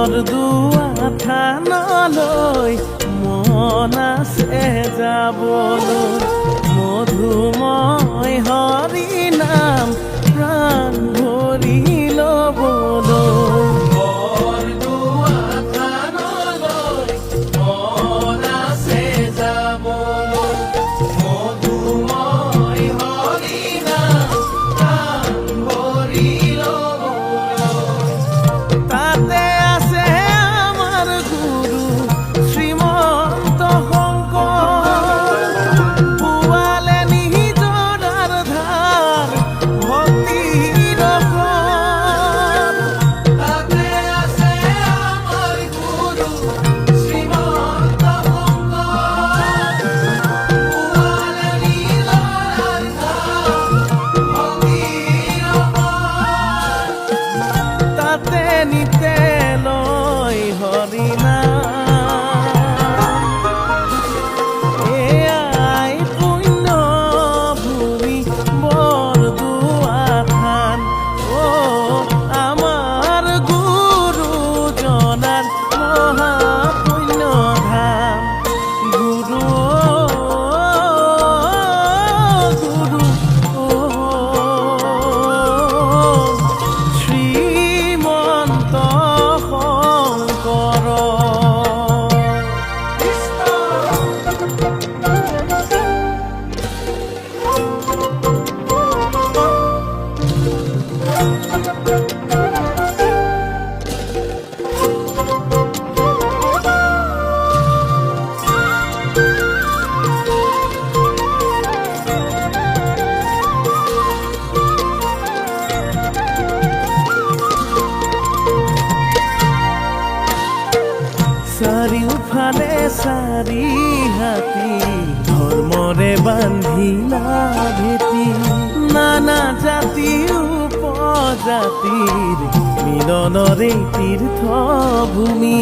বৰদোৱা থানলৈ মন আছে যাবলৈ, মধুময় হৰি নাম প্ৰাণ ভৰি ল'বলৈ। বৰদোৱা থানলৈ মন আছে যাবলৈ, মধুময় হৰি নাম প্ৰাণ ভৰি ল'বলৈ। তাতে আছে আমাৰ গুৰু শ্ৰীমন্ত শংকৰ, পোৱালে নিজৰ ধাৰ ভক্তিৰ ৰসৰ। তাতে আছে আমাৰ গুৰু শ্ৰীমন্ত শংকৰ, পোৱালে নিজৰ ধাৰ ভক্তিৰ ৰসৰ। তাতে নিতে লয় হৰি নাম, এয়াই পুণ্য ভূমি বৰদোৱা থান। আমাৰ গুৰুজনাৰ মহাপুণ্য ধাম। গুৰু শ্ৰীমন্ত শংকৰ। চাৰিওফালে চাৰি হাতী ধৰ্মৰে বান্ধিলা ভেটি, নানা জাতি উপজাতিৰ মিলনৰে তীৰ্থভূমি।